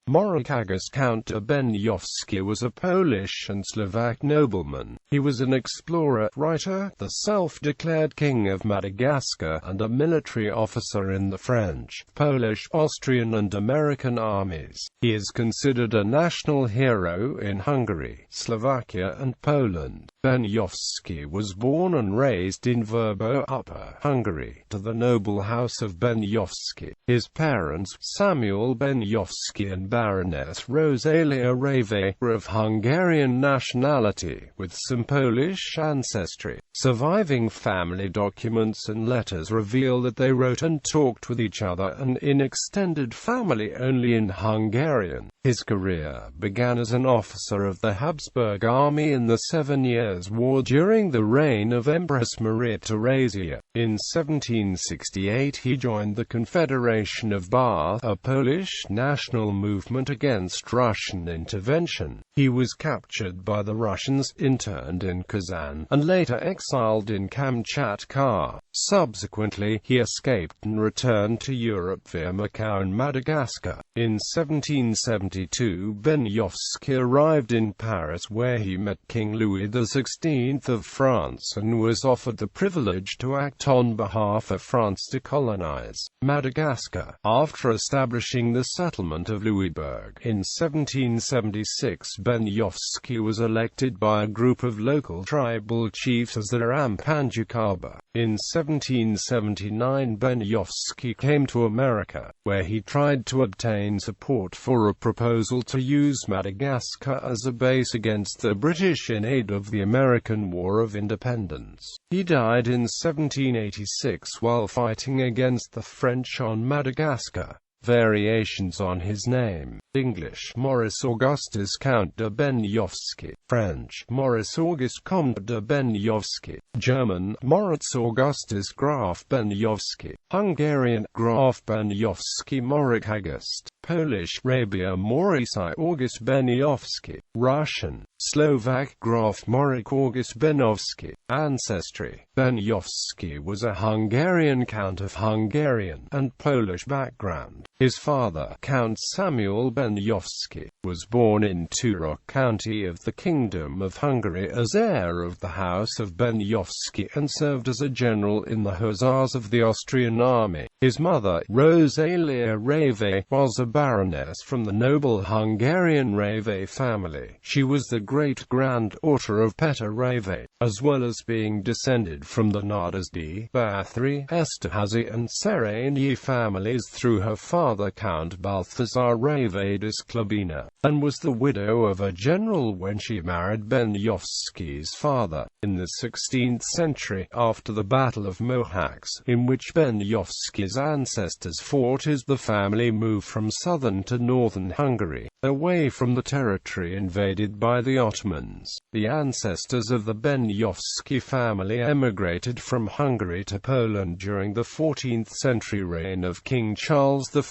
Móric Ágost Count-Benyovszky was a Polish and Slovak nobleman. He was an explorer, writer, the self-declared King of Madagascar, and a military officer in the French, Polish, Austrian and American armies. He is considered a national hero in Hungary, Slovakia and Poland. Benyovszky was born and raised in Verbó, Upper Hungary, to the noble House of Benyovszky. His parents, Samuel Benyovszky and Baroness Rosalia Rave, were of Hungarian nationality, with some Polish ancestry. Surviving family documents and letters reveal that they wrote and talked with each other and in extended family only in Hungarian. His career began as an officer of the Habsburg army in the 7 Years' War during the reign of Empress Maria Theresa. In 1768 he joined the Confederation of Bar, a Polish national movement against Russian intervention. He was captured by the Russians, interned in Kazan, and later exiled in Kamchatka. Subsequently, he escaped and returned to Europe via Macau and Madagascar. In 1772, Benyovszky arrived in Paris where he met King Louis XVI of France and was offered the privilege to act on behalf of France to colonize Madagascar. After establishing the settlement of Louisbourg in 1776, Benyovszky was elected by a group of local tribal chiefs as their Ampanjukaba. In 1779 Benyovszky came to America, where he tried to obtain support for a proposal to use Madagascar as a base against the British in aid of the American War of Independence. He died in 1786 while fighting against the French on Madagascar. Variations on his name. English: Maurice Augustus Count de Benyovszky. French: Maurice Auguste Comte de Benyovszky. German: Moritz Augustus Graf Benyovszky. Hungarian: Graf Benyovszky Móric Ágost. Polish: Rabia Maurice August Benyovszky. Russian: Slovak: Graf Móric August Benyovszky. Ancestry: Benyovszky was a Hungarian count of Hungarian and Polish background. His father, Count Samuel Benyovszky, was born in Turok County of the Kingdom of Hungary as heir of the House of Benyovszky and served as a general in the Hussars of the Austrian army. His mother, Rosalia Rave, was a baroness from the noble Hungarian Rave family. She was the great-granddaughter of Peter Rave, as well as being descended from the Nádasdy, Bathory, Esterházy and Szerényi families through her father Count Balthazar Rave de Sklobina, and was the widow of a general when she married Benyovszky's father. In the 16th century, after the Battle of Mohacs, in which Benyovszky's ancestors fought as the family moved from southern to northern Hungary, away from the territory invaded by the Ottomans, the ancestors of the Benyovszky family emigrated from Hungary to Poland during the 14th century reign of King Charles I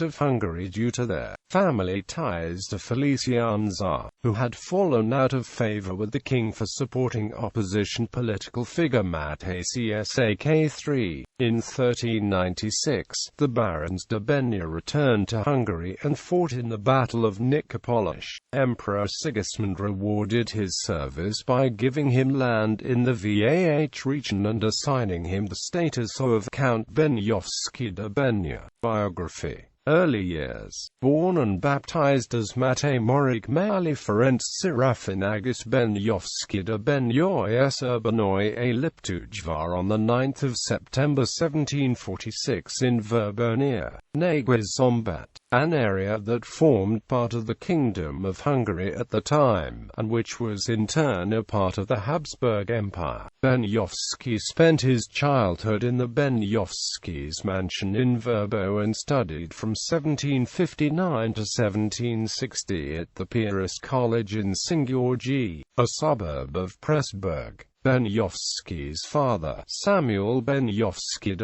of Hungary due to their family ties to Felician Czar, who had fallen out of favor with the king for supporting opposition political figure Matej Csak III. In 1396, the barons de Benya returned to Hungary and fought in the Battle of Nicopolis. Emperor Sigismund rewarded his service by giving him land in the Vah region and assigning him the status of Count Benyovszky de Benya. Biography. Early years. Born and baptized as Matej Móric Mali Ferenc Serafin Ágost Benyovszky de Benyovszky Urbanoy a Liptujvar on 9 September 1746 in Verbó near Nagyszombat, an area that formed part of the Kingdom of Hungary at the time, and which was in turn a part of the Habsburg Empire. Benyovszky spent his childhood in the Benyovszky's mansion in Verbó and studied from 1759 to 1760 at the Piarist College in Szentgyörgyi, a suburb of Pressburg. Benyovszky's father, Samuel Benyovszky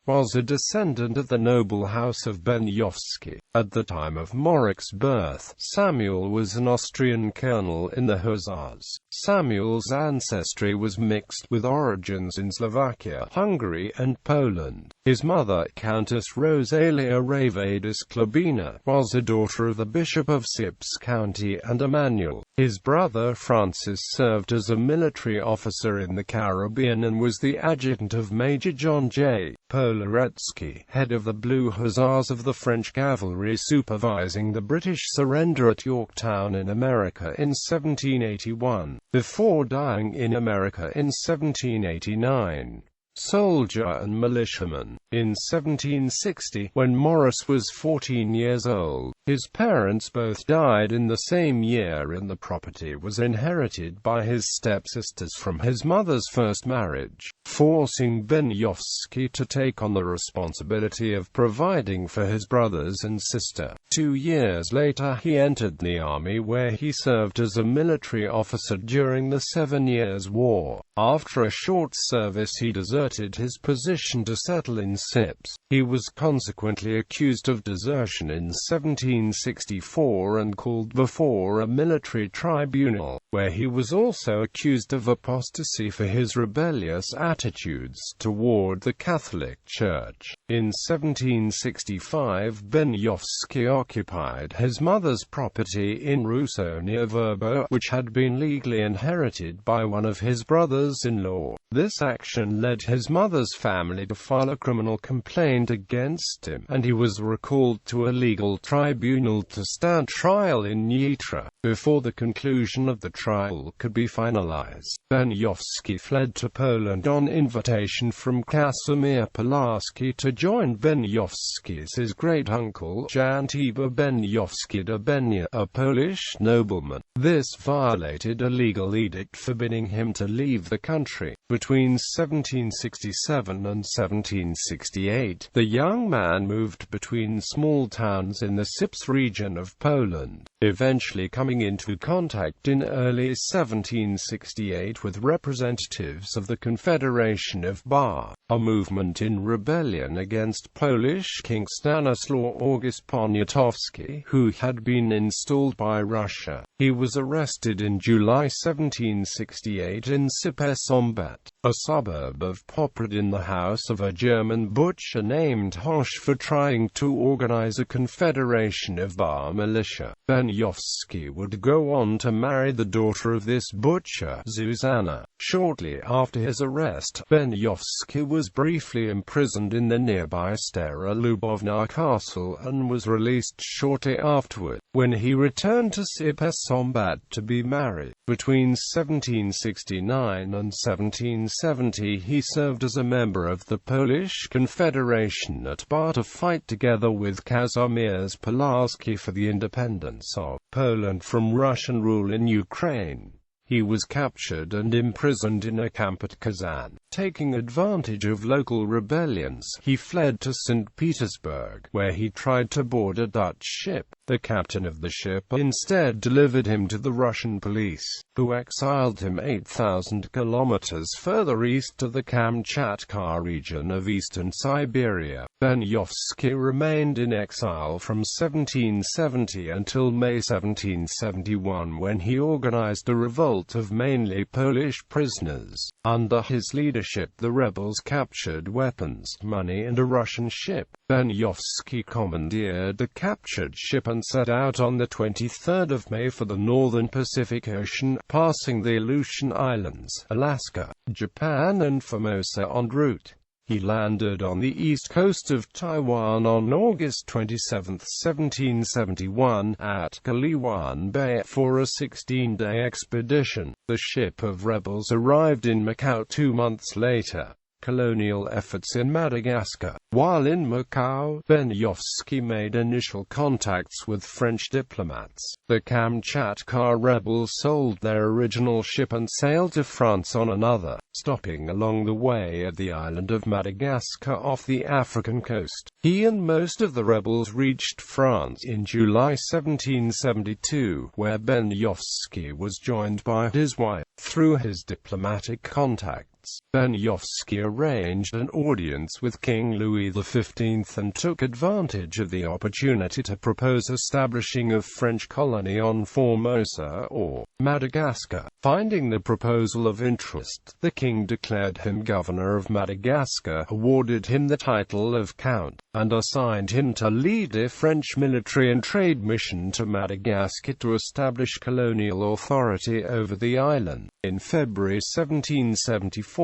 was a descendant of the noble House of Benyovszky. At the time of Móric's birth, Samuel was an Austrian colonel in the Hussars. Samuel's ancestry was mixed with origins in Slovakia, Hungary and Poland. His mother, Countess Rosalia Ravadis Klabina, was a daughter of the Bishop of Sips County and Emmanuel. His brother Francis served as a military officer in the Caribbean and was the adjutant of Major John J. Polaretsky, head of the Blue Hussars of the French cavalry, supervising the British surrender at Yorktown in America in 1781, before dying in America in 1789. Soldier and militiaman. In 1760, when Maurice was 14 years old, his parents both died in the same year and the property was inherited by his stepsisters from his mother's first marriage, forcing Benyovszky to take on the responsibility of providing for his brothers and sister. 2 years later he entered the army, where he served as a military officer during the 7 Years' War. After a short service he deserted his position to settle in Sips. He was consequently accused of desertion in 1764 and called before a military tribunal, where he was also accused of apostasy for his rebellious attitudes toward the Catholic Church. In 1765 Benyovszky occupied his mother's property in Russo near Verbó, which had been legally inherited by one of his brothers-in-law. This action led his mother's family to file a criminal complaint against him, and he was recalled to a legal tribunal to stand trial in Nitra. Before the conclusion of the trial could be finalized, Benyovszky fled to Poland on invitation from Casimir Pulaski to join Benyovszky's great-uncle Jan Benyovszky, a Polish nobleman. This violated a legal edict forbidding him to leave the country. Between 1767 and 1768, the young man moved between small towns in the Sips region of Poland, eventually coming into contact in early 1768 with representatives of the Confederation of Bar, a movement in rebellion against Polish King Stanislaw August Poniatowski, who had been installed by Russia. He was arrested in July 1768 in Sipes-Ombat, a suburb of Poprad, in the house of a German butcher named Hosh, for trying to organize a confederation of Bar militia. Benyovszky would go on to marry the daughter of this butcher, Zuzanna. Shortly after his arrest, Benyovszky was briefly imprisoned in the nearby Stara Lubovna castle and was released shortly afterward, when he returned to Sipes-Ombat to be married. Between 1769 and 1770 he served as a member of the Polish Confederation at Bar to fight together with Kazimierz Pulaski for the independence of Poland from Russian rule in Ukraine. He was captured and imprisoned in a camp at Kazan. Taking advantage of local rebellions, he fled to St. Petersburg, where he tried to board a Dutch ship. The captain of the ship instead delivered him to the Russian police, who exiled him 8,000 kilometers further east to the Kamchatka region of eastern Siberia. Benyovszky remained in exile from 1770 until May 1771, when he organized a revolt of mainly Polish prisoners. Under his leadership, the rebels captured weapons, money and a Russian ship. Benyovszky commandeered the captured ship and set out on the 23rd of May for the northern Pacific Ocean, passing the Aleutian Islands, Alaska, Japan and Formosa en route. He landed on the east coast of Taiwan on August 27, 1771, at Kaliwan Bay for a 16-day expedition. The ship of rebels arrived in Macau 2 months later. colonial efforts in Madagascar. While in Macau, Benyovszky made initial contacts with French diplomats. The Kamchatka rebels sold their original ship and sailed to France on another, stopping along the way at the island of Madagascar off the African coast. He and most of the rebels reached France in July 1772, where Benyovszky was joined by his wife. Through his diplomatic contacts, Benyovszky arranged an audience with King Louis XV and took advantage of the opportunity to propose establishing a French colony on Formosa, or Madagascar. Finding the proposal of interest, the king declared him governor of Madagascar, awarded him the title of Count, and assigned him to lead a French military and trade mission to Madagascar to establish colonial authority over the island. In February 1774,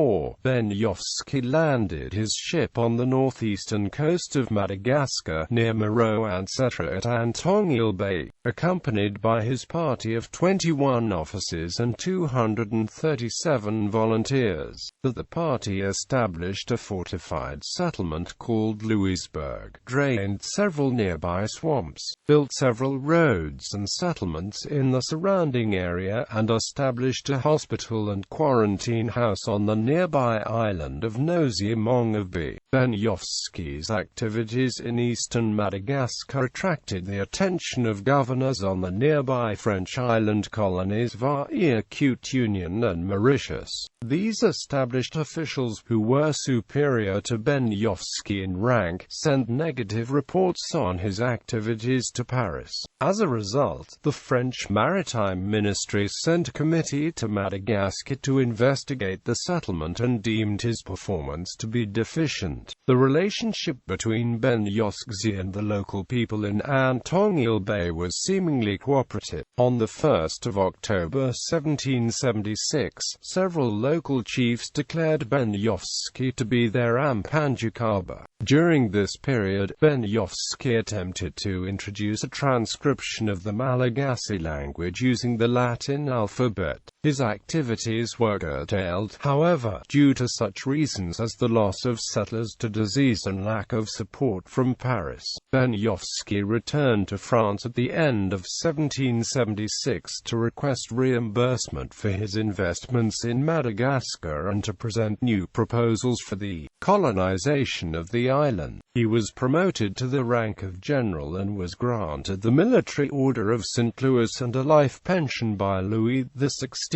Benyovszky landed his ship on the northeastern coast of Madagascar, near Moreau Ancestry at Antonguil Bay, accompanied by his party of 21 officers and 237 volunteers. The party established a fortified settlement called Louisburg, drained several nearby swamps, built several roads and settlements in the surrounding area, and established a hospital and quarantine house on the nearby island of Nosy-Mongaby. Benyovszky's activities in eastern Madagascar attracted the attention of governors on the nearby French island colonies Vaiaku Union and Mauritius. These established officials, who were superior to Benyovszky in rank, sent negative reports on his activities to Paris. As a result, the French Maritime Ministry sent a committee to Madagascar to investigate the settlement and deemed his performance to be deficient. The relationship between Benyovszky and the local people in Antonguil Bay was seemingly cooperative. On the 1st of October 1776, several local chiefs declared Benyovszky to be their Ampanjukaba. During this period, Benyovszky attempted to introduce a transcription of the Malagasy language using the Latin alphabet. His activities were curtailed, however, due to such reasons as the loss of settlers to disease and lack of support from Paris. Benyovszky returned to France at the end of 1776 to request reimbursement for his investments in Madagascar and to present new proposals for the colonization of the island. He was promoted to the rank of general and was granted the Military Order of St. Louis and a life pension by Louis XVI.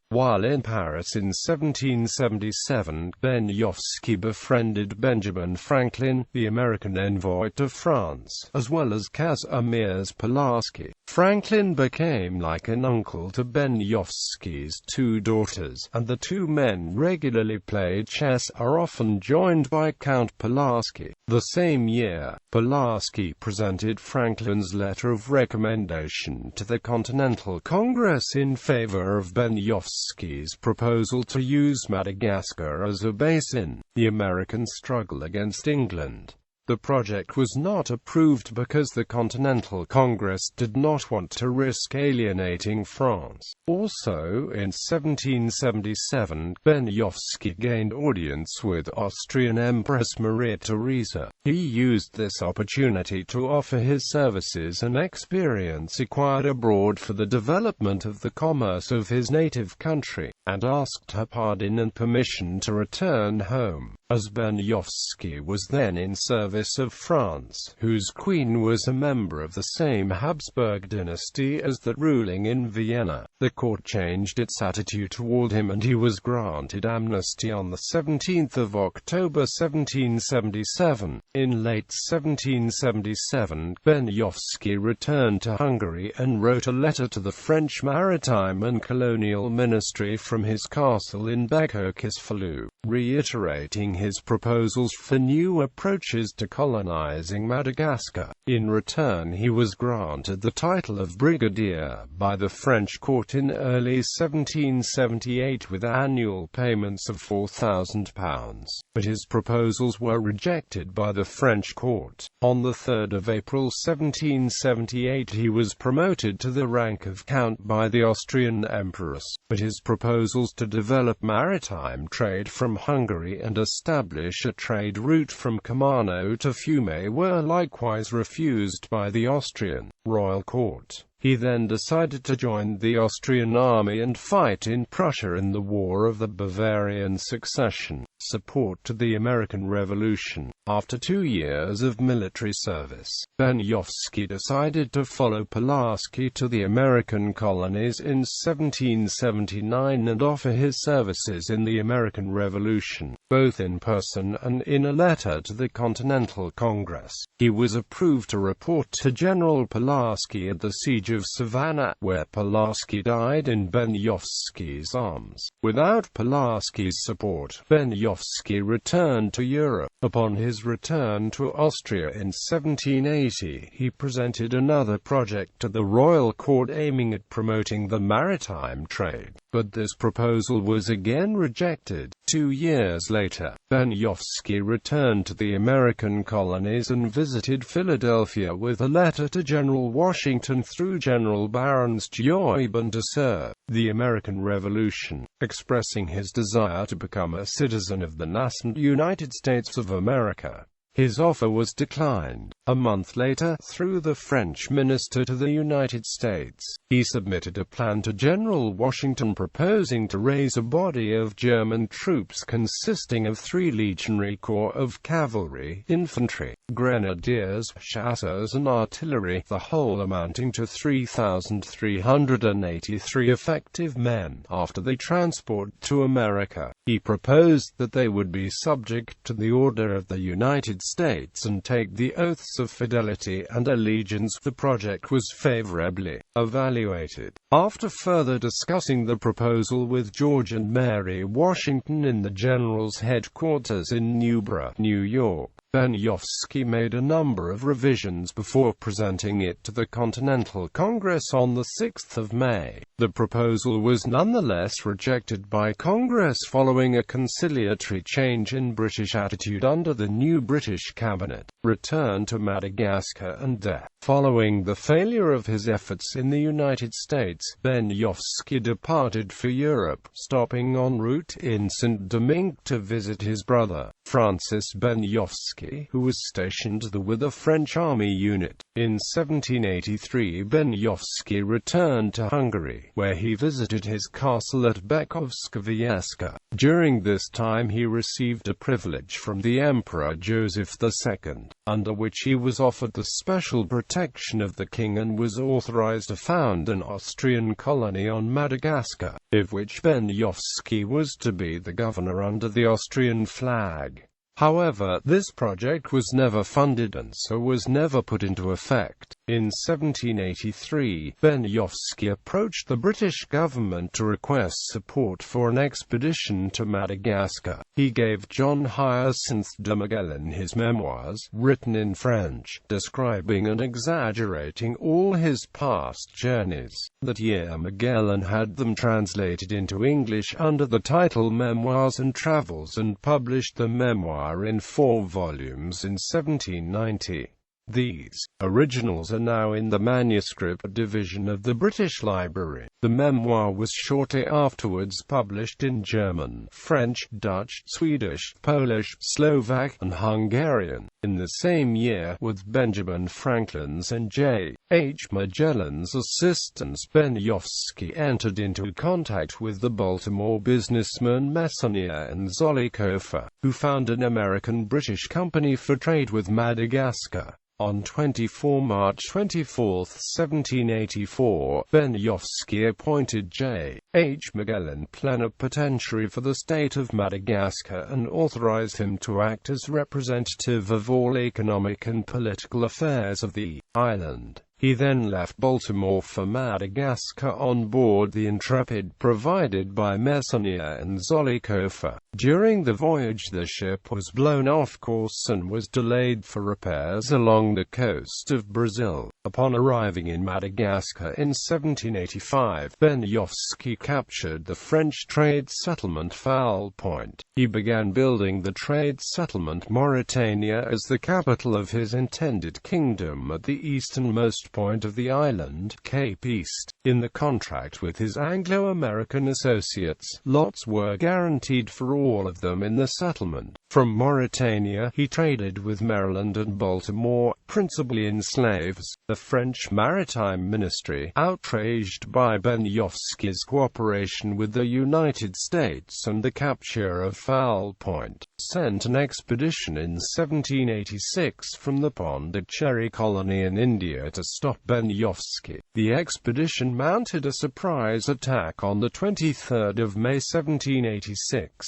While in Paris in 1777, Benyovszky befriended Benjamin Franklin, the American envoy to France, as well as Kazimierz Pulaski. Franklin became like an uncle to Benyovszky's two daughters, and the two men regularly played chess, are often joined by Count Pulaski. The same year, Pulaski presented Franklin's letter of recommendation to the Continental Congress in favor of Benyovszky's proposal to use Madagascar as a base in the American struggle against England. The project was not approved because the Continental Congress did not want to risk alienating France. Also, in 1777, Benyovszky gained audience with Austrian Empress Maria Theresa. He used this opportunity to offer his services and experience acquired abroad for the development of the commerce of his native country, and asked her pardon and permission to return home. As Benyovszky was then in service of France, whose queen was a member of the same Habsburg dynasty as that ruling in Vienna, the court changed its attitude toward him and he was granted amnesty on 17 October 1777. In late 1777, Benyovszky returned to Hungary and wrote a letter to the French Maritime and Colonial Ministry from his castle in Békéscsafalú, reiterating his proposals for new approaches to colonizing Madagascar. In return, he was granted the title of brigadier by the French court in early 1778 with annual payments of £4,000, but his proposals were rejected by the the French court. On 3 April 1778 he was promoted to the rank of count by the Austrian empress, but his proposals to develop maritime trade from Hungary and establish a trade route from Comano to Fiume were likewise refused by the Austrian royal court. He then decided to join the Austrian army and fight in Prussia in the War of the Bavarian Succession, support to the American Revolution. After 2 years of military service, Benyovszky decided to follow Pulaski to the American colonies in 1779 and offer his services in the American Revolution, both in person and in a letter to the Continental Congress. He was approved to report to General Pulaski at the Siege of Savannah, where Pulaski died in Benyovszky's arms. Without Pulaski's support, Benyovszky returned to Europe. Upon his return to Austria in 1780, he presented another project to the royal court aiming at promoting the maritime trade, but this proposal was again rejected. 2 years later, Benyovszky returned to the American colonies and visited Philadelphia with a letter to General Washington through General Barron's Joybon to serve the American Revolution, expressing his desire to become a citizen of the nascent United States of America. His offer was declined. A month later, through the French minister to the United States, he submitted a plan to General Washington proposing to raise a body of German troops consisting of 3 legionary corps of cavalry, infantry, grenadiers, chasseurs and artillery, the whole amounting to 3,383 effective men, after the transport to America. He proposed that they would be subject to the order of the United States and take the oaths of fidelity and allegiance. The project was favorably evaluated. After further discussing the proposal with George and Mary Washington in the General's headquarters in Newborough, New York, Benyovszky made a number of revisions before presenting it to the Continental Congress on 6 May. The proposal was nonetheless rejected by Congress following a conciliatory change in British attitude under the new British cabinet. Return to Madagascar and death. Following the failure of his efforts in the United States, Benyovszky departed for Europe, stopping en route in Saint-Domingue to visit his brother, Francis Benyovszky, who was stationed with a French army unit. In 1783, Benyovszky returned to Hungary, where he visited his castle at Bekovska. During this time he received a privilege from the Emperor Joseph II, under which he was offered the special protection of the king and was authorized to found an Austrian colony on Madagascar, of which Benyovszky was to be the governor under the Austrian flag. However, this project was never funded and so was never put into effect. In 1783, Benyovszky approached the British government to request support for an expedition to Madagascar. He gave John Hyacinth de Magellan his memoirs, written in French, describing and exaggerating all his past journeys. That year Magellan had them translated into English under the title Memoirs and Travels and published the memoir in 4 volumes in 1790. These originals are now in the manuscript division of the British Library. The memoir was shortly afterwards published in German, French, Dutch, Swedish, Polish, Slovak, and Hungarian. In the same year, with Benjamin Franklin's and J. H. Magellan's assistance, Benyovszky entered into contact with the Baltimore businessman Messonnier and Zollicoffer, who founded an American-British company for trade with Madagascar. On 24 March 24, 1784, Benyovszky appointed J. H. Magellan plenipotentiary for the state of Madagascar and authorized him to act as representative of all economic and political affairs of the island. He then left Baltimore for Madagascar on board the Intrepid provided by Messonnier and Zolikofer. During the voyage the ship was blown off course and was delayed for repairs along the coast of Brazil. Upon arriving in Madagascar in 1785, Benyovszky captured the French trade settlement Foul Point. He began building the trade settlement Mauritania as the capital of his intended kingdom at the easternmost point of the island, Cape East. In the contract with his Anglo-American associates, lots were guaranteed for all of them in the settlement. From Mauritania, he traded with Maryland and Baltimore, principally in slaves. The French Maritime Ministry, outraged by Benyovszky's cooperation with the United States and the capture of Foul Point, sent an expedition in 1786 from the Pondicherry colony in India to stop Benyovszky. The expedition mounted a surprise attack on the 23rd of May 1786.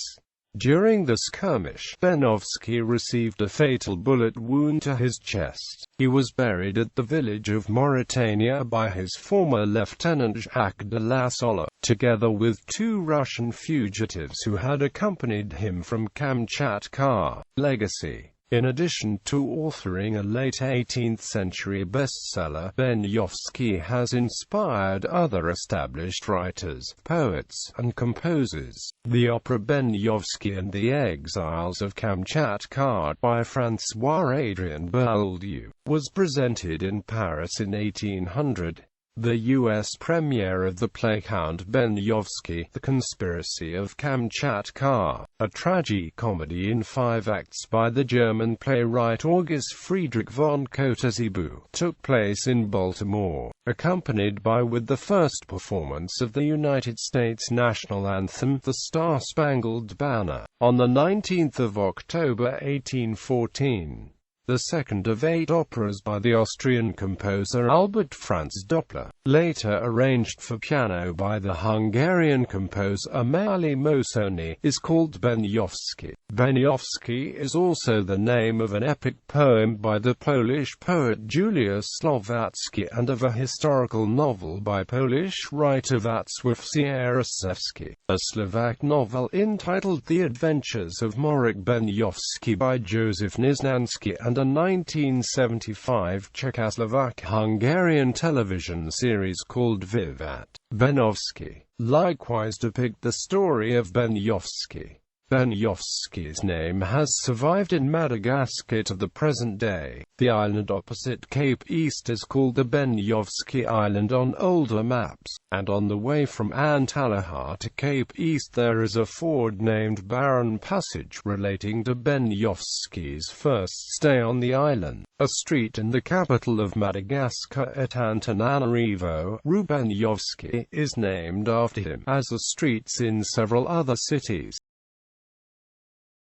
During the skirmish, Benyovszky received a fatal bullet wound to his chest. He was buried at the village of Mauritania by his former lieutenant Jacques de la Sola, together with 2 Russian fugitives who had accompanied him from Kamchatka. Legacy. In addition to authoring a late 18th-century bestseller, Benyovszky has inspired other established writers, poets, and composers. The opera Benyovszky and the Exiles of Kamchatka by François-Adrien Bouldieu was presented in Paris in 1800. The U.S. premiere of the play Count Benyovszky, The Conspiracy of Kamchatka, a tragi-comedy in 5 acts by the German playwright August Friedrich von Kotzebue, took place in Baltimore, accompanied by with the first performance of the United States national anthem, The Star-Spangled Banner, on the 19th of October 1814. The second of 8 operas by the Austrian composer Albert Franz Doppler, later arranged for piano by the Hungarian composer Máté Mosoni, is called Benyovszky. Benyovszky is also the name of an epic poem by the Polish poet Juliusz Słowaczki and of a historical novel by Polish writer Wacław Sieraszewski. A Slovak novel entitled The Adventures of Móric Benyovszky by Joseph Nieznański and a 1975 Czechoslovak-Hungarian television series called Vivat Benyovszky likewise depict the story of Benyovszky. Benyovszky's name has survived in Madagascar to the present day. The island opposite Cape East is called the Benyovszky Island on older maps, and on the way from Antalaha to Cape East there is a ford named Baron Passage relating to Benyovszky's first stay on the island. A street in the capital of Madagascar at Antananarivo, Rue Benyovszky, is named after him, as are streets in several other cities.